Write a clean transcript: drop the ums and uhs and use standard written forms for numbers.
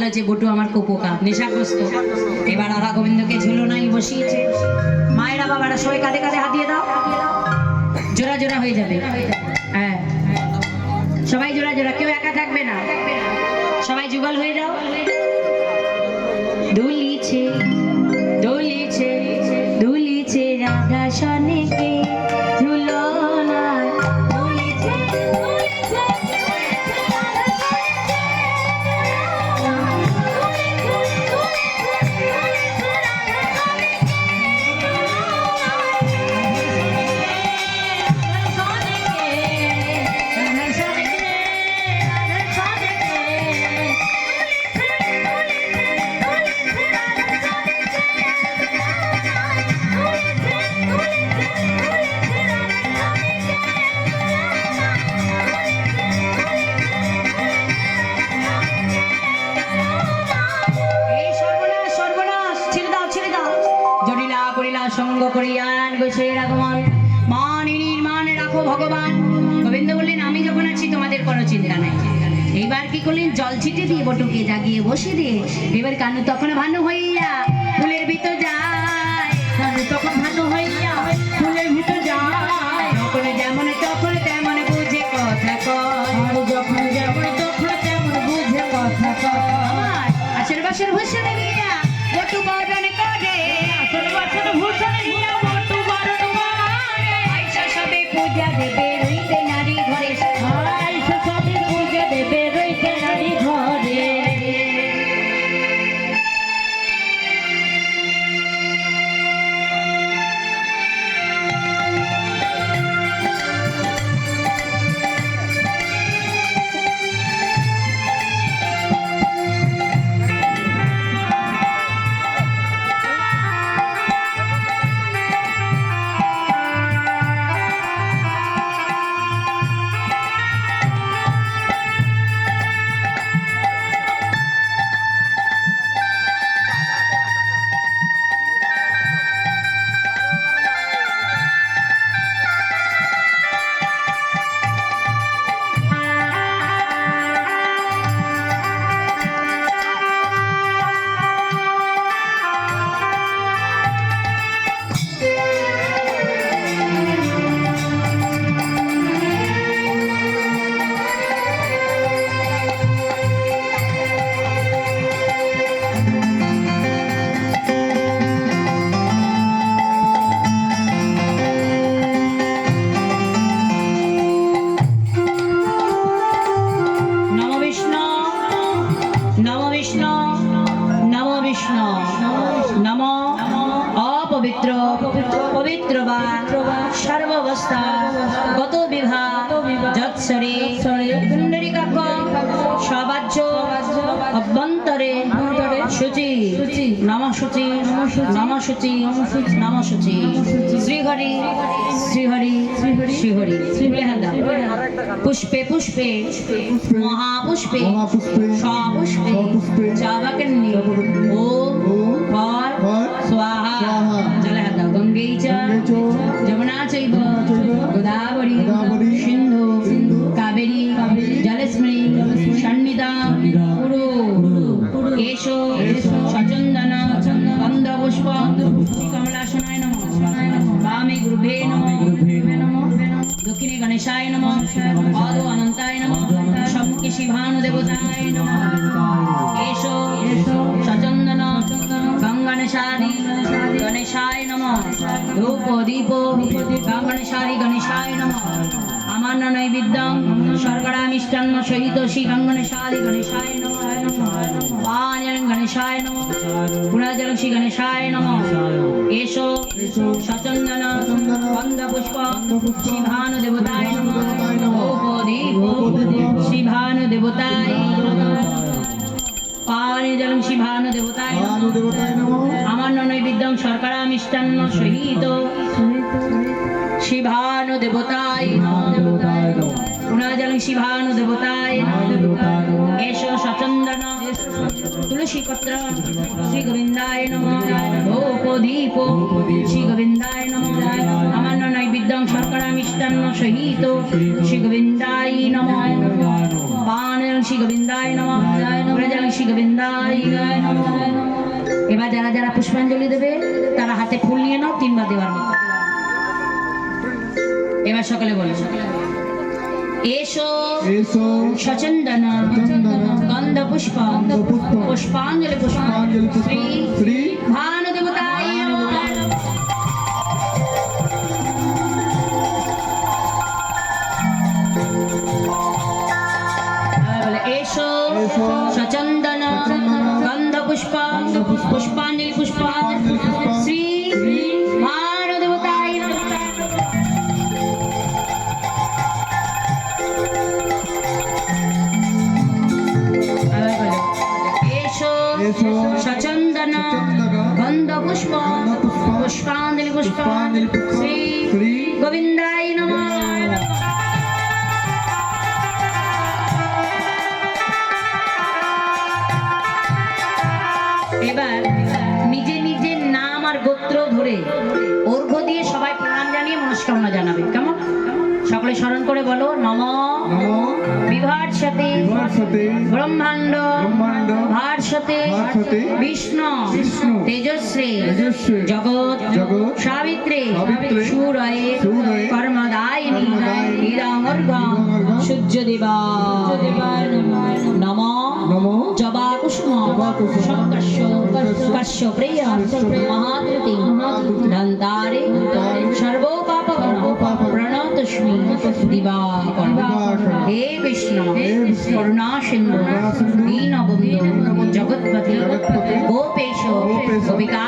বলেছে বটু আমার কুপোকা নেশাগ্রস্ত। এবার রাধা গোবিন্দকে ঝুলনাই বসিয়েছে। মায়েরা বাবারা সবাই কাঁধে কাঁধে হাত দিয়ে দাও, জোড়া জোড়া হয়ে যাবে। হ্যাঁ সবাই জোড়া জোড়া, কেউ একা থাকবে না, সবাই যুগল হয়ে যাও। দুলিছে দুলিছে দুলিছে রাধা সনেকে ঝুলনায়, দুলিছে দুলিছে সঙ্গ করিয়ান গোসের আগমন মানি নির্মাণে রাখো ভগবান। গোবিন্দ বললেন আমি যখন আছি তোমাদের কোনো চিন্তা নাই। এইবার কি করলেন, জল ছিটে দিয়ে বটুকে জাগিয়ে বসে দিয়ে এবার কানু তখন ভানু হইয়া ফুলের ভিতর যায়, কানু তখন ভানু হইয়া ফুলের ভিতর যায়। যখন যেমন তখন তেমন বুঝে কথা কয়, যখন যেমন তখন তেমন বুঝে কথা কয়। আশের বাসের ভূষণে নিয়া বটু বরণ করে, আশের বাসের ভূষণে নিয়া বটু বরণ করে। আইসা সবে পূজা দেবে রইতে নারী ঘরে, আইসা সবে পূজা দেবে রইতে নারী ঘরে। অপবিত্র পবিত্র বা সর্বাবস্থা গত বিভাগ যৎসরে কুণ্ডরিকাক্ষ সবাজ্য অভ্যন্তরে শুচি নম শুচি নম শুচি নম শুচি শ্রীহরি শ্রীহরি শ্রীহরি পুষ্পে পুষ্পে মহাপুষ্পে সপুষ্পে চাবাকন্যে ওম ফল स्वाहा जलहता गंगे च जमुना चैव गोदावरी सिंधु कावेरी जलस्मिनी सन्निधा कुरु एषो सचन्दन गन्धपुष्प कमलासनाय नमः वामे गुरुभे नमः दक्षिणे गणेशाय नमः पादो अनन्ताय नमः सम्मुखे शिवानुदेवताय नमः एषो सचन्दन गंगणशारी गणेशाय नमः धूप दीप गंगणशारी गणेशाय नमः अमान्य नैवेद्यं शर्करा मिष्टान्न सहित श्री गंगणशारी गणेशाय नमः पाञ्जलं गणेशाय नमः पुराजलं श्री गणेशाय नमः एषो सचन्दन गन्धपुष्प शिवानुदेवताय नमः धूप दीप शिवानुदेवताय पानी जलम शिवानु देवताय नमः अमान्य नैवेद्यं शर्करा मिष्टान्न सहित शिवानु देवताय पुनः जलम शिवानु देवताय एषो सचन्दन तुलसी पत्र श्री गोविंदाय नमः धूप दीप श्री गोविंदाय नमः अमान्य नैवेद्यं शर्करा मिष्टान्न सहित श्री गोविंदाय नमः पान श्री गोविंदाय नमः ব্রজবংশী গোবিন্দায় নমঃ। এবার যারা যারা পুষ্পাঞ্জলি দেবে তারা হাতে ফুল নিয়ে নাও, তিনবার দেওয়ার মতো। এবার সকলে বলো, এসো এসো সচন্দন চন্দন গন্ধ পুষ্প পুষ্প পুষ্পাঞ্জলি পুষ্প পুষ্পাঞ্জলি পুষ্প শ্রী শ্রী ভানু দেবতায় নমঃ। এবার বলো, এসো এসো সচন্দন গন্ধ পুষ্প পুষ্পাঞ্জলি পুষ্প শ্রী ভানু দেবতায় নমঃ। এবার বলো, এসো এসো সচন্দন গন্ধ পুষ্প পুষ্পাঞ্জলি পুষ্প শ্রী শ্রী গোবিন্দায় নমঃ। এবার নিজে নিজের নাম আর গোত্র ধরে অর্ঘ্য দিয়ে সবাই প্রণাম জানিয়ে মনস্কামনা জানাবে, কেমন? সকলে স্মরণ করে বলো, নম নমো বিভার্ষতে বিভার্ষতে ব্রহ্মাণ্ড ব্রহ্মাণ্ড ভার্ষতে ভার্ষতে বিষ্ণু বিষ্ণু তেজস্রী তেজস্বী জগৎ জগৎ সাবিত্রী সাবিত্রী সুরয়ে সুরয়ে কর্মদায়িনী কর্মদায়িনী ইদমর্ঘ্য ইদমর্ঘ্য সূর্যদেবা নম নমো জবা কুসুম জবাকুসুম শঙ্কর্ষ কর্ষ প্রিয় মহাকৃতি দন্তারে সর্বোপাপগণ প্রণতস্মি দিবাকর। হে কৃষ্ণ করুণা সিন্ধু দীনবন্ধু জগৎপতি গোপেশ গোপিকা